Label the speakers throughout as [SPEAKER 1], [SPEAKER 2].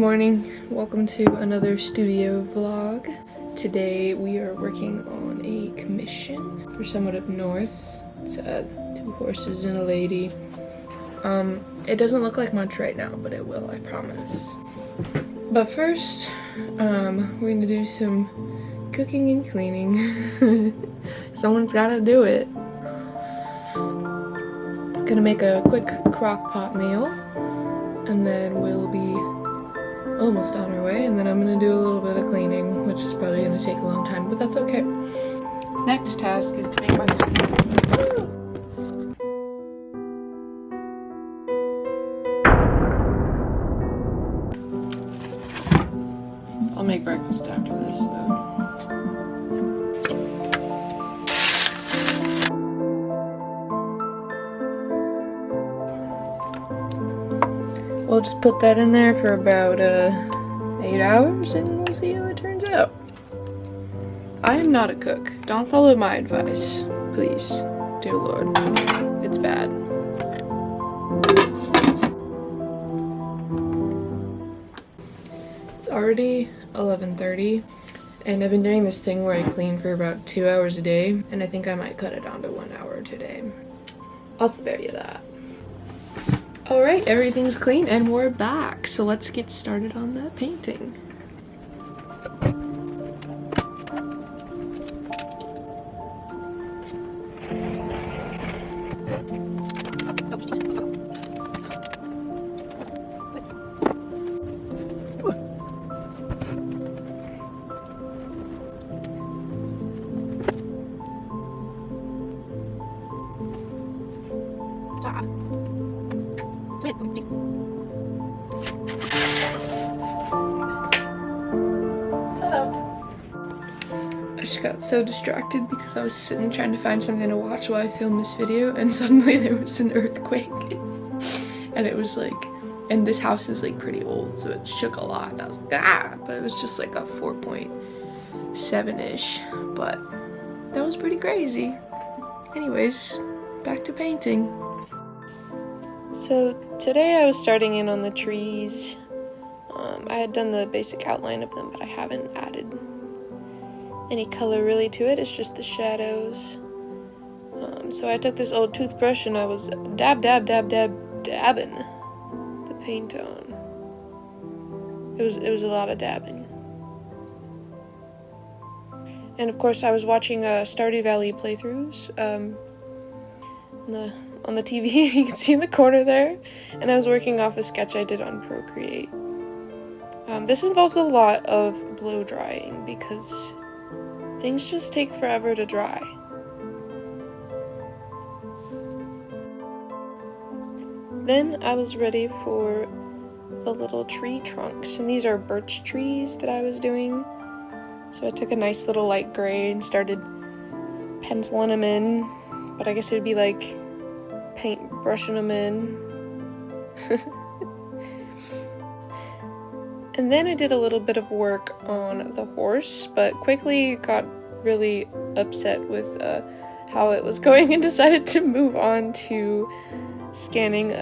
[SPEAKER 1] morning, welcome to another studio vlog. Today we are working on a commission for someone up north. It's 2 horses and a lady. It doesn't look like much right now, but it will, I promise. But first, we're gonna do some cooking and cleaning. Someone's gotta do it. Gonna make a quick crock pot meal, and then we'll be almost on our way, and then I'm gonna do a little bit of cleaning, which is probably gonna take a long time, but that's okay. Next task is to make my I'll make breakfast after this though. We'll just put that in there for about 8 hours and we'll see how it turns out. I am not a cook. Don't follow my advice, please. Dear Lord, it's bad. It's already 11:30 and I've been doing this thing where I clean for about 2 hours a day, and I think I might cut it down to 1 hour today. I'll spare you that. Alright, everything's clean and we're back, so let's get started on that painting. Set up. I just got so distracted because I was sitting trying to find something to watch while I filmed this video, and suddenly there was an earthquake. And it was like, and this house is like pretty old, so it shook a lot. And I was like, ah! But it was just like a 4.7-ish. But that was pretty crazy. Anyways, back to painting. So today I was starting in on the trees. I had done the basic outline of them, but I haven't added any color really to it. It's just the shadows. So I took this old toothbrush and I was dabbing the paint on. It was a lot of dabbing. And of course I was watching Stardew Valley playthroughs on the TV. You can see in the corner there, and I was working off a sketch I did on Procreate. This involves a lot of blow drying because things just take forever to dry. Then I was ready for the little tree trunks, and these are birch trees that I was doing. So I took a nice little light gray and started penciling them in, but I guess it would be like paint brushing them in. And then I did a little bit of work on the horse, but quickly got really upset with how it was going and decided to move on to scanning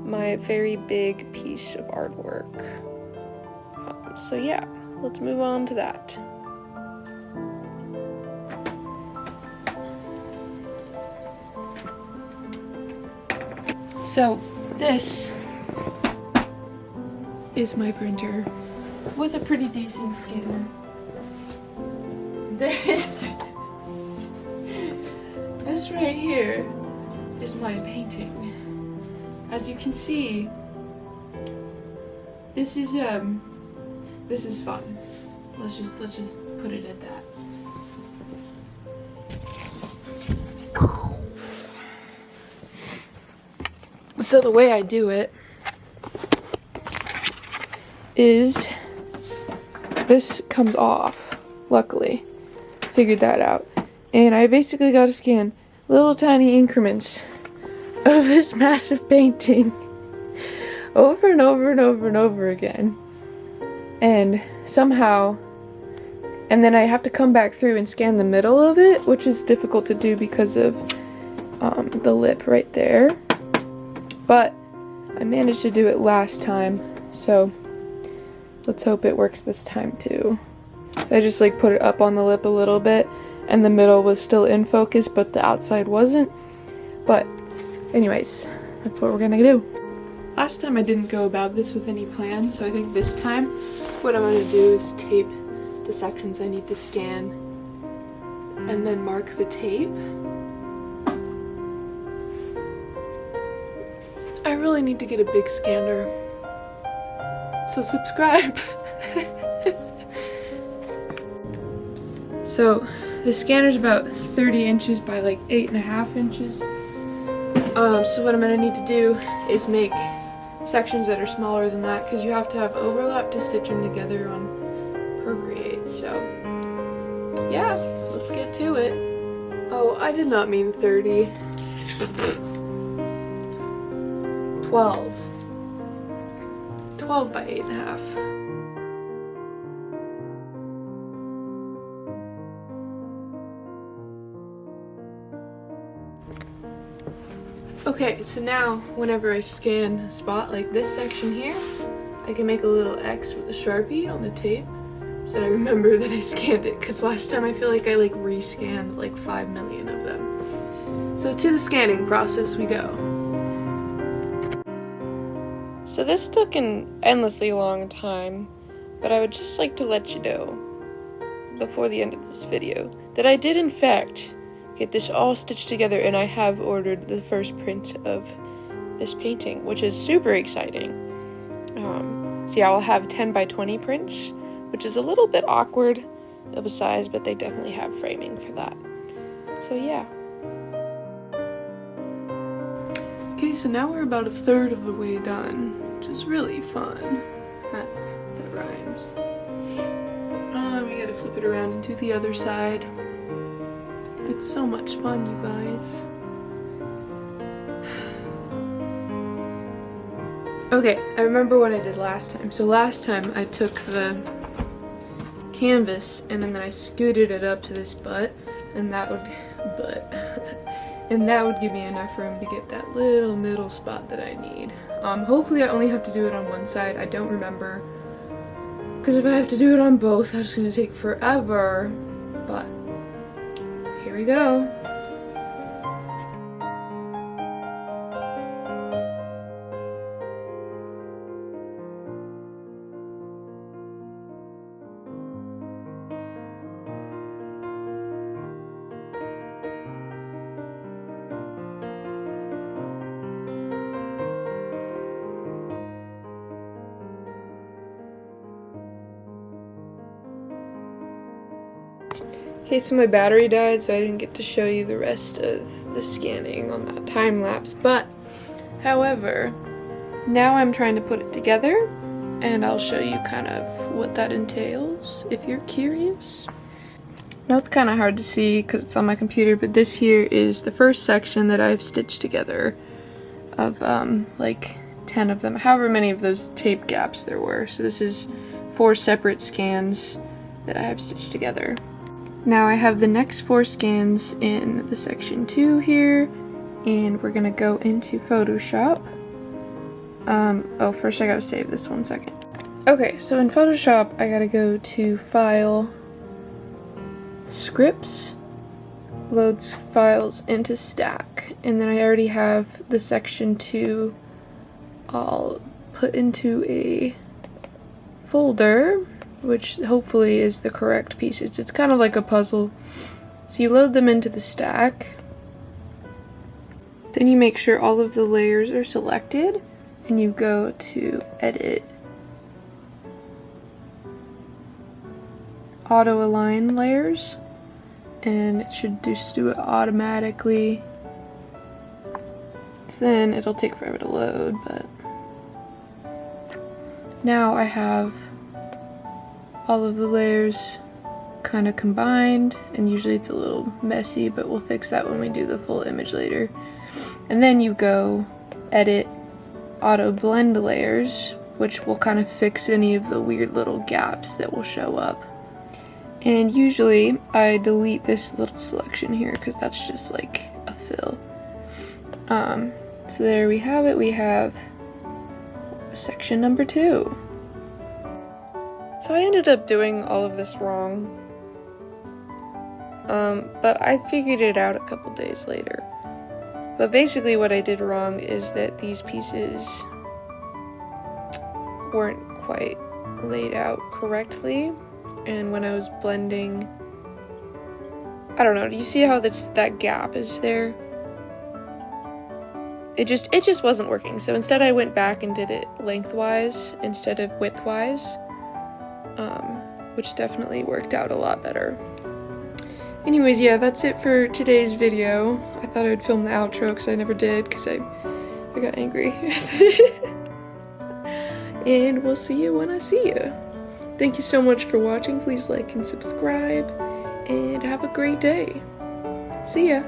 [SPEAKER 1] my very big piece of artwork. So yeah, let's move on to that. So this is my printer with a pretty decent scanner. This right here is my painting. As you can see, this is fun. Let's just put it at that. So the way I do it is this comes off, luckily. Figured that out. And I basically got to scan little tiny increments of this massive painting over and over and over and over again. And somehow, and then I have to come back through and scan the middle of it, which is difficult to do because of the lip right there. But I managed to do it last time, so Let's hope it works this time too. I just like put it up on the lip a little bit and the middle was still in focus but the outside wasn't. But anyways, that's what we're gonna do. Last time I didn't go about this with any plan, so I think this time what I'm gonna do is tape the sections I need to scan and then mark the tape. I really need to get a big scanner, so subscribe. So the scanner's about 30 inches by like 8.5 inches. So what I'm gonna need to do is make sections that are smaller than that because you have to have overlap to stitch them together on Procreate. So yeah, let's get to it. Oh, I did not mean 30. 12 by 8.5. Okay, so now whenever I scan a spot like this section here, I can make a little X with a Sharpie on the tape so that I remember that I scanned it, because last time I feel like I like rescanned like 5 million of them. So to the scanning process we go. So this took an endlessly long time, but I would just like to let you know before the end of this video that I did in fact get this all stitched together, and I have ordered the first print of this painting, which is super exciting. So yeah, I'll have 10 by 20 prints, which is a little bit awkward of a size, but they definitely have framing for that. So yeah. Okay, so now we're about 1/3 of the way done, which is really fun. That rhymes. We gotta flip it around and do the other side. It's so much fun, you guys. Okay, I remember what I did last time. So last time I took the canvas and then I scooted it up to this butt, and that would and that would give me enough room to get that little middle spot that I need. Hopefully I only have to do it on one side. I don't remember, because if I have to do it on both, that's gonna take forever. But here we go. Okay, so my battery died, so I didn't get to show you the rest of the scanning on that time lapse, but however, now I'm trying to put it together, and I'll show you kind of what that entails if you're curious. Now it's kind of hard to see because it's on my computer, but this here is the first section that I've stitched together of like 10 of them, however many of those tape gaps there were. So this is 4 separate scans that I have stitched together. Now I have the next 4 scans in the section 2 here, and we're gonna go into Photoshop. Oh, first I gotta save this 1 second. Okay, so in Photoshop I gotta go to File, Scripts, loads files into Stack, and then I already have the section 2 all put into a folder, which hopefully is the correct pieces. It's kind of like a puzzle. So you load them into the stack, then you make sure all of the layers are selected, and you go to Edit, Auto Align Layers, and it should just do it automatically. Then it'll take forever to load, but now I have all of the layers kind of combined, and usually it's a little messy, but we'll fix that when we do the full image later. And then you go Edit, Auto Blend Layers, which will kind of fix any of the weird little gaps that will show up. And usually I delete this little selection here because that's just like a fill. So there we have it. We have section number 2. So I ended up doing all of this wrong. But I figured it out a couple days later. But basically what I did wrong is that these pieces weren't quite laid out correctly, and when I was blending, I don't know, do you see how that gap is there? It just wasn't working, so instead I went back and did it lengthwise instead of widthwise, which definitely worked out a lot better. Anyways, yeah, that's it for today's video. I thought I would film the outro because I never did because I got angry. And we'll see you when I see you. Thank you so much for watching. Please like and subscribe, and have a great day. See ya!